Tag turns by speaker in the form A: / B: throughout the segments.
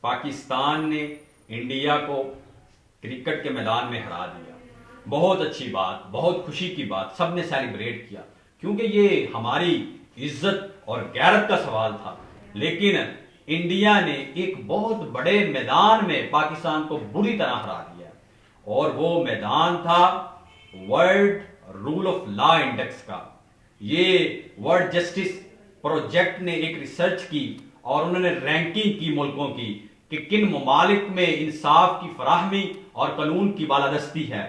A: पाकिस्तान ने इंडिया को क्रिकेट के मैदान में हरा दिया। बहुत अच्छी बात, बहुत खुशी की बात, सबने सेलिब्रेट किया क्योंकि ये हमारी इज्जत और गैरत का सवाल था। लेकिन इंडिया ने एक बहुत बड़े मैदान में पाकिस्तान को बुरी तरह हरा दिया और वो मैदान था world rule of law index का। ये वर्ल्ड जस्टिस प्रोजेक्ट ने एक रिसर्च की और उन्होंने रैंकिंग की मुल्कों की कि किन ममालिक में इंसाफ की फराहमी और कानून की बालादस्ती है।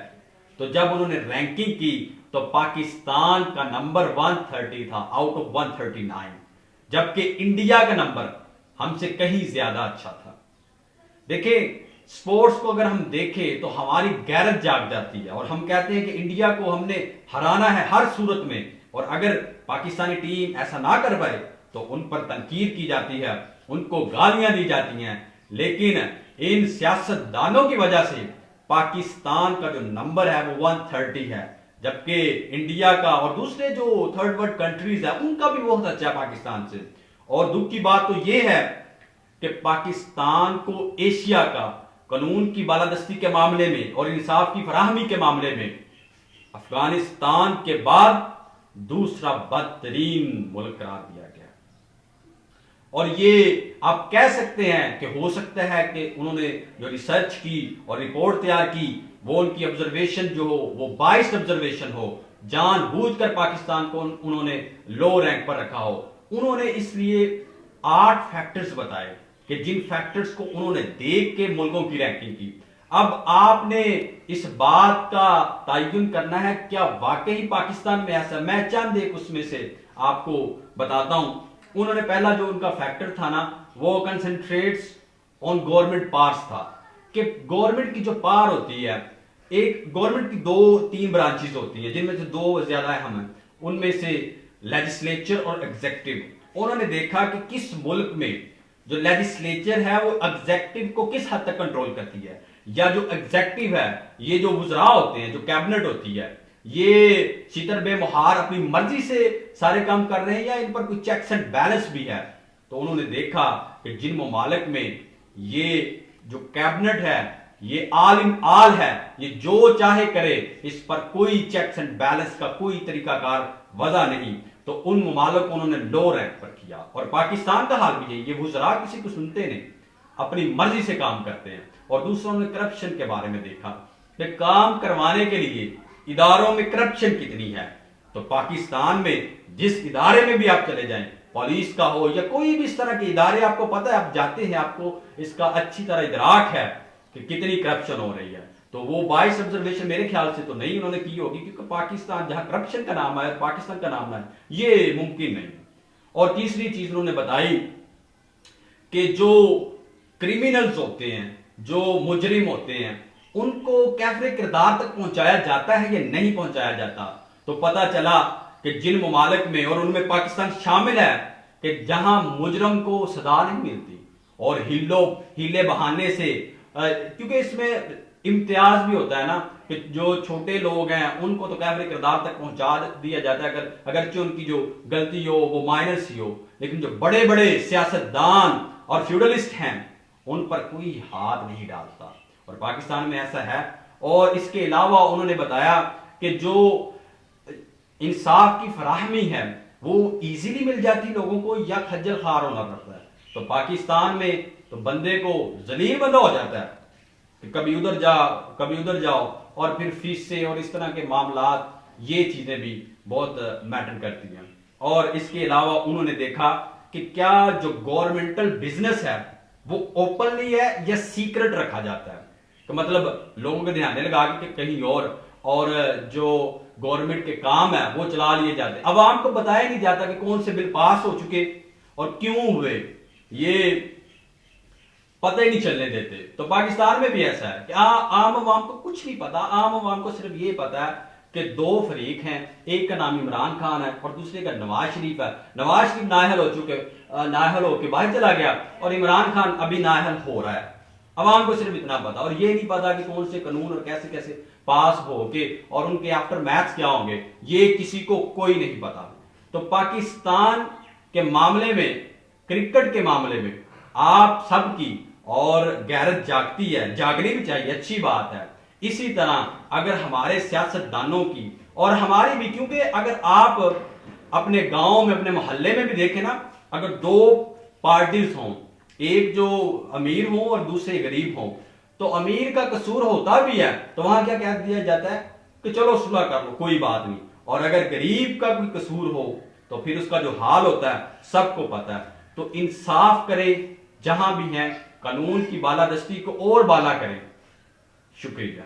A: तो जब उन्होंने रैंकिंग की तो पाकिस्तान का नंबर 130 था आउट ऑफ 139, जबकि इंडिया का नंबर हमसे कहीं ज्यादा अच्छा था। देखिए, स्पोर्ट्स को अगर हम देखें तो हमारी गैरत जाग जाती है और हम कहते हैं कि इंडिया को हमने हराना है हर सूरत में, और अगर पाकिस्तानी टीम ऐसा ना कर पाए तो उन पर तनकीद की जाती है, उनको गालियां दी जाती हैं। लेकिन इन सियासतदानों की वजह से पाकिस्तान का जो नंबर है वो 130 है, जबकि इंडिया का और दूसरे जो थर्ड वर्ल्ड कंट्रीज है उनका भी बहुत अच्छा है पाकिस्तान से। और दुख की बात तो यह है कि पाकिस्तान को एशिया का कानून की बालादस्ती के मामले में और इंसाफ की फराहमी के मामले में अफगानिस्तान के बाद दूसरा बदतरीन मुल्क करार दिया गया। और ये आप कह सकते हैं कि हो सकता है कि उन्होंने जो रिसर्च की और रिपोर्ट तैयार की वो उनकी ऑब्जर्वेशन जो हो वो बाइस्ड ऑब्जर्वेशन हो, जानबूझकर पाकिस्तान को उन्होंने लो रैंक पर रखा हो। उन्होंने इसलिए 8 फैक्टर्स बताए कि जिन फैक्टर्स को उन्होंने देख के मुल्कों की रैंकिंग की। अब आपने इस बात का तयन करना है क्या वाकई पाकिस्तान में ऐसा। मैं चंद एक उसमें से आपको बताता हूं। उन्होंने पहला जो उनका फैक्टर था ना वो कंसंट्रेट्स ऑन गवर्नमेंट पार्स था कि गवर्नमेंट की जो पावर होती है, एक गवर्नमेंट की 2-3 ब्रांचेस होती है जिनमें से 2 ज्यादा अहम है, उनमें से लेजिस्लेचर और एग्जीक्यूटिव। उन्होंने देखा कि किस मुल्क में जो लेजिस्लेचर है वो एग्जीक्यूटिव को किस हद तक कंट्रोल करती है, या जो एग्जीक्यूटिव है ये जो वुज़रा होते हैं, जो कैबिनेट होती है, ये शितर बेमुहार अपनी मर्जी से सारे काम कर रहे हैं या इन पर कोई चेक्स एंड बैलेंस भी है। तो उन्होंने देखा कि जिन ममालिक में ये जो कैबिनेट है ये ऑल इन ऑल है, ये जो चाहे करे, इस पर कोई चेक्स एंड बैलेंस का कोई तरीकाकार वजह नहीं, तो उन ममालिक को उन्होंने लो रैंक पर किया। और पाकिस्तान का हाल भी यही, ये वुज़रा किसी को सुनते नहीं, अपनी मर्जी से काम करते हैं। और दूसरों ने करप्शन के बारे में देखा कि काम करवाने के लिए इदारों में करप्शन कितनी है। तो पाकिस्तान में जिस इदारे में भी आप चले जाएं, पुलिस का हो या कोई भी इस तरह के इदारे, आपको पता है, आप जाते हैं, आपको इसका अच्छी तरह इदराक है कि कितनी करप्शन हो रही है। तो वो बाइस ऑब्जर्वेशन मेरे ख्याल से तो नहीं उन्होंने की होगी, क्योंकि पाकिस्तान जहां करप्शन का नाम है, पाकिस्तान का नाम है, ये मुमकिन नहीं। और तीसरी चीज उन्होंने बताई कि जो क्रिमिनल्स होते हैं, जो मुजरिम होते हैं, उनको कैफरे किरदार तक पहुंचाया जाता है या नहीं पहुंचाया जाता। तो पता चला कि जिन ममालिक में, और उनमें पाकिस्तान शामिल है, कि जहां मुजरम को सजा नहीं मिलती और हीले बहाने से, क्योंकि इसमें इम्तियाज भी होता है ना कि जो छोटे लोग हैं उनको तो कैफरे किरदार तक पहुंचा दिया जाता है, अगरचे उनकी जो गलती हो वो माइनर सी हो, लेकिन जो बड़े बड़े सियासतदान और फ्यूडलिस्ट हैं उन पर कोई हाथ नहीं डालता। और पाकिस्तान में ऐसा है। और इसके अलावा उन्होंने बताया कि जो इंसाफ की फराहमी है वो इजीली मिल जाती लोगों को या खज्जल खार होना पड़ता है। तो पाकिस्तान में तो बंदे को जलील बंदा हो जाता है कि कभी उधर जाओ कभी उधर जाओ, और फिर फीस से और इस तरह के मामलात, ये चीजें भी बहुत मैटर करती हैं। और इसके अलावा उन्होंने देखा कि क्या जो गवर्नमेंटल बिजनेस है वो ओपनली है या सीक्रेट रखा जाता है, तो मतलब लोगों के ध्यान लगा कि कहीं और जो गवर्नमेंट के काम है वो चला लिए जाते हैं। अवाम को बताया नहीं जाता कि कौन से बिल पास हो चुके और क्यों हुए, ये पता ही नहीं चलने देते। तो पाकिस्तान में भी ऐसा है कि आम अवाम को कुछ नहीं पता। आम अवाम को सिर्फ ये पता है कि 2 फरीक हैं, एक का नाम इमरान खान है और दूसरे का नवाज शरीफ है। नवाज शरीफ नाहल होके बाहर चला गया और इमरान खान अभी नाहल हो रहा है। अवाम को सिर्फ इतना पता, और ये नहीं पता कि कौन से कानून और कैसे कैसे पास होके और उनके आफ्टर मैथ्स क्या होंगे, ये किसी को कोई नहीं पता। तो पाकिस्तान के मामले में, क्रिकेट के मामले में आप सबकी और गैरत जागती है, जागनी भी चाहिए, अच्छी बात है। इसी तरह अगर हमारे सियासतदानों की और हमारी भी, क्योंकि अगर आप अपने गांव में, अपने मोहल्ले में भी देखें ना, अगर दो पार्टीज हों, एक जो अमीर हो और दूसरे गरीब हो, तो अमीर का कसूर होता भी है तो वहां क्या कह दिया जाता है कि चलो सुलह कर लो, कोई बात नहीं। और अगर गरीब का कोई कसूर हो तो फिर उसका जो हाल होता है सबको पता है। तो इंसाफ करें जहां भी है, कानून की बालादस्ती को और बाला करें। शुक्रिया।